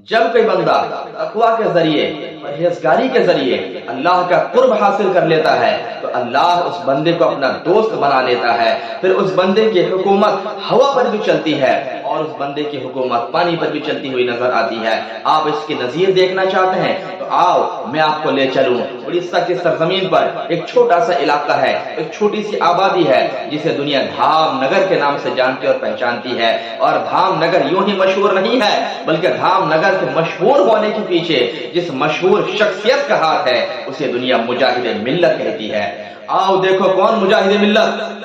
جب کوئی بندہ تقویٰ کے ذریعے پرہیزگاری کے ذریعے اللہ کا قرب حاصل کر لیتا ہے تو اللہ اس بندے کو اپنا دوست بنا لیتا ہے. پھر اس بندے کی حکومت ہوا پر بھی چلتی ہے اور اس بندے کی حکومت پانی پر بھی چلتی ہوئی نظر آتی ہے. آپ اس کی نظیر دیکھنا چاہتے ہیں تو آؤ میں آپ کو لے چلوں. اڑیسہ کی سرزمین پر ایک چھوٹا سا علاقہ ہے, ایک چھوٹی سی آبادی ہے جسے دنیا دھام نگر کے نام سے جانتی اور پہچانتی ہے. اور دھام نگر یوں ہی مشہور نہیں ہے بلکہ دھام نگر کے مشہور ہونے کے پیچھے جس مشہور شخصیت کا ہاتھ ہے اسے دنیا مجاہد ملت کہتی ہے. آؤ دیکھو کون مجاہد ملت.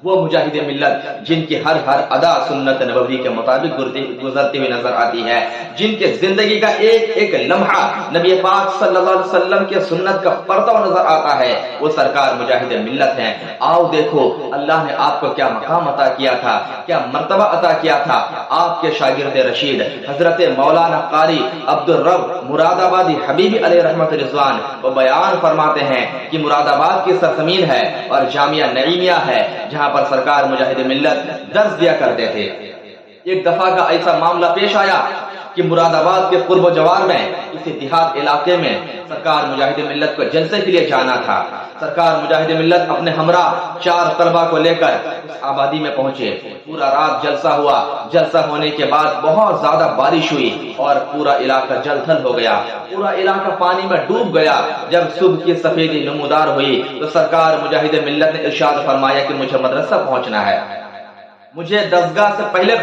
وہ مجاہد ملت جن کی ہر ادا سنت نبوی کے مطابق گزرتی ہوئی نظر آتی ہے, جن کے زندگی کا ایک ایک لمحہ نبی پاک صلی اللہ علیہ وسلم کے سنت کا پرتو نظر آتا ہے, وہ سرکار مجاہد ملت ہیں. آؤ دیکھو اللہ نے آپ کو کیا مقام عطا کیا تھا, کیا مرتبہ عطا کیا تھا. آپ کے شاگرد رشید حضرت مولانا قاری عبدالرب مراد آبادی حبیبی علیہ رحمت رضوان وہ بیان فرماتے ہیں کہ مراد آباد کی سرزمین ہے اور جامعہ نعیمیہ ہے جہاں پر سرکار مجاہد ملت درس دیا کرتے تھے. ایک دفعہ کا ایسا معاملہ پیش آیا کہ مراد آباد کے قرب و جوار میں کسی دیہات علاقے میں سرکار مجاہد ملت کو جلسے کے لیے جانا تھا. سرکار مجاہد ملت اپنے ہمراہ 4 طلبہ کو لے کر اس آبادی میں پہنچے. پورا رات جلسہ ہوا. جلسہ ہونے کے بعد بہت زیادہ بارش ہوئی اور پورا علاقہ جل تھل ہو گیا, پورا علاقہ پانی میں ڈوب گیا. جب صبح کی سفیدی نمودار ہوئی تو سرکار مجاہد ملت نے ارشاد فرمایا کہ مجھے مدرسہ پہنچنا ہے, مجھے درسگاہ سے پہلے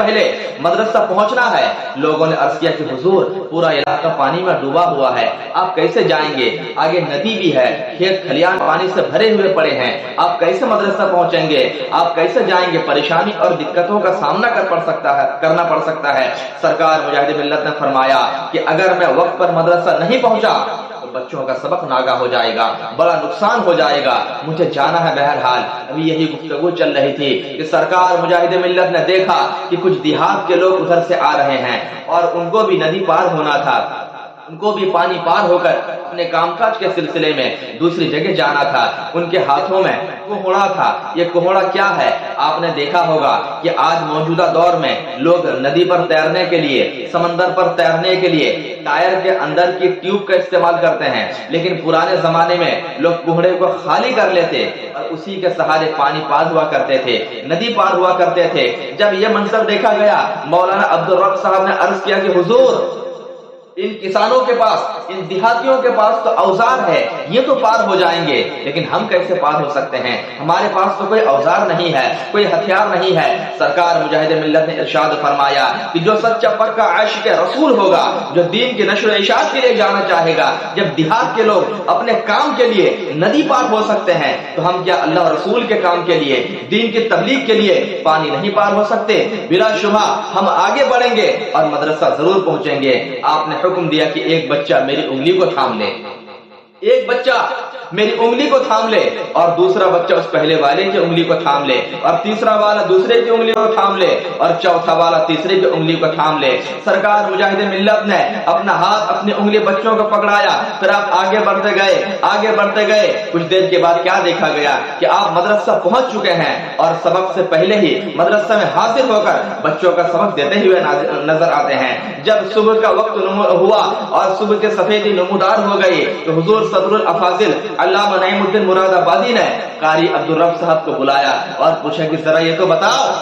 مدرسہ پہنچنا ہے. لوگوں نے عرض کیا کہ حضور پورا علاقہ پانی میں ڈوبا ہوا ہے, آپ کیسے جائیں گے؟ آگے ندی بھی ہے, کھیت کھلیان پانی سے بھرے ہوئے پڑے ہیں, آپ کیسے مدرسہ پہنچیں گے؟ آپ کیسے جائیں گے؟ پریشانی اور دقتوں کا سامنا کرنا پڑ سکتا ہے. سرکار مجاہد ملت نے فرمایا کہ اگر میں وقت پر مدرسہ نہیں پہنچا بچوں کا سبق ناگا ہو جائے گا, بڑا نقصان ہو جائے گا, مجھے جانا ہے. بہرحال ابھی یہی گفتگو چل رہی تھی کہ سرکار مجاہد ملت نے دیکھا کہ کچھ دیہات کے لوگ ادھر سے آ رہے ہیں اور ان کو بھی ندی پار ہونا تھا, ان کو بھی پانی پار ہو کر اپنے کام کاج کے سلسلے میں دوسری جگہ جانا تھا. ان کے ہاتھوں میں کوہڑا تھا. یہ کوہڑا کیا ہے؟ آپ نے دیکھا ہوگا کہ آج موجودہ دور میں لوگ ندی پر تیرنے کے لیے, سمندر پر تیرنے کے لیے ٹائر کے اندر کی ٹیوب کا استعمال کرتے ہیں, لیکن پرانے زمانے میں لوگ کوہڑے کو خالی کر لیتے اور اسی کے سہارے پانی پار ہوا کرتے تھے, ندی پار ہوا کرتے تھے. جب یہ منظر دیکھا گیا مولانا عبدالرب صاحب نے عرض کیا کہ حضور ان کسانوں کے پاس, ان دیہاتیوں کے پاس تو اوزار ہے, یہ تو پار ہو جائیں گے, لیکن ہم کیسے پار ہو سکتے ہیں؟ ہمارے پاس تو کوئی اوزار نہیں ہے, کوئی ہتھیار نہیں ہے. سرکار مجاہد ملت نے ارشاد فرمایا کہ جو سچا پکا عاشق رسول ہوگا, جو دین کی نشر و اشاعت کے لیے جانا چاہے گا, جب دیہات کے لوگ اپنے کام کے لیے ندی پار ہو سکتے ہیں تو ہم کیا اللہ رسول کے کام کے لیے, دین کی تبلیغ کے لیے پانی نہیں پار ہو سکتے؟ بلا شبہ ہم آگے بڑھیں گے اور مدرسہ ضرور پہنچیں گے. آپ نے حکم دیا کہ ایک بچہ میری انگلی کو تھام لے, ایک بچہ میری انگلی کو تھام لے اور دوسرا بچہ اس پہلے والے کی انگلی کو تھام لے اور تیسرا والا دوسرے کی انگلی کو تھام لے اور چوتھا والا تیسرے کی انگلی کو تھام لے. سرکار مجاہد ملت نے اپنا ہاتھ اپنی انگلی بچوں کو پکڑایا. پھر آپ آگے بڑھتے گئے. کچھ دیر کے بعد کیا دیکھا گیا کہ آپ مدرسہ پہنچ چکے ہیں اور سبق سے پہلے ہی مدرسہ میں حاضر ہو کر بچوں کا سبق دیتے ہوئے نظر آتے ہیں. جب صبح کا وقت ہوا اور صبح کے سفیدی نمودار ہو گئی تو حضور صدر الافاضل علامہ نعیم الدین مراد آبادی نے قاری عبدالرب صاحب کو بلایا اور پوچھا کہ ذرا یہ تو بتاؤ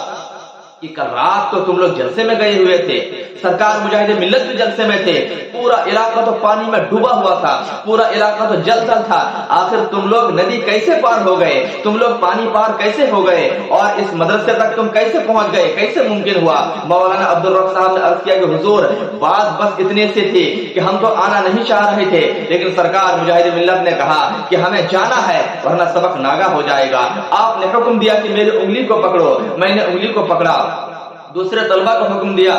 کہ کل رات تو تم لوگ جلسے میں گئے ہوئے تھے, سرکار مجاہد ملت بھی جلسے میں تھے, پورا علاقہ تو پانی میں ڈوبا ہوا تھا, پورا علاقہ تو جل تھل تھا, آخر تم لوگ ندی کیسے پار ہو گئے, تم لوگ پانی پار کیسے ہو گئے اور اس مدرسے تک تم کیسے پہنچ گئے, کیسے ممکن ہوا؟ مولانا عبدالرب صاحب نے عرض کیا کہ حضور بات بس اتنے سے تھی کہ ہم تو آنا نہیں چاہ رہے تھے, لیکن سرکار مجاہد ملت نے کہا کہ ہمیں جانا ہے ورنہ سبق ناگا ہو جائے گا. آپ نے حکم دیا کہ میری انگلی کو پکڑو, میں نے انگلی کو پکڑا. دوسرے طلبہ کو حکم دیا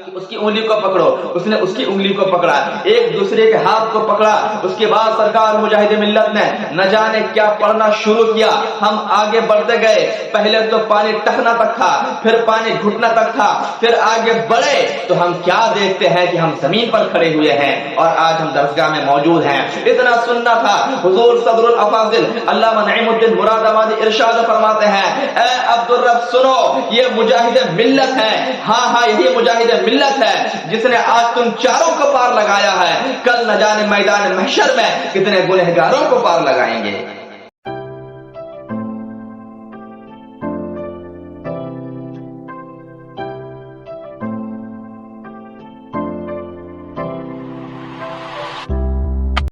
اس کی انگلی کو پکڑو, اس نے اس کی انگلی کو پکڑا, ایک دوسرے کے ہاتھ کو پکڑا. اس کے بعد سرکار مجاہد ملت نے نہ جانے کیا پڑھنا شروع کیا. ہم آگے بڑھتے گئے, پہلے تو پانی ٹخنا تک تھا, پھر پانی گھٹنا تک تھا, پھر آگے بڑھے تو ہم کیا دیکھتے ہیں کہ ہم زمین پر کھڑے ہوئے ہیں اور آج ہم درسگاہ میں موجود ہیں. اتنا سننا تھا. حضور صدر الافاضل علامہ نعیم الدین مراد آبادی ارشاد فرماتے ہیں, اے عبدالرب سنو, یہ مجاہد ملت ہے. ہاں یہی مجاہد ملت فضیلت ہے جس نے آج تم چاروں کو پار لگایا ہے، کل نہ جانے میدان محشر میں کتنے گنہگاروں کو پار لگائیں گے۔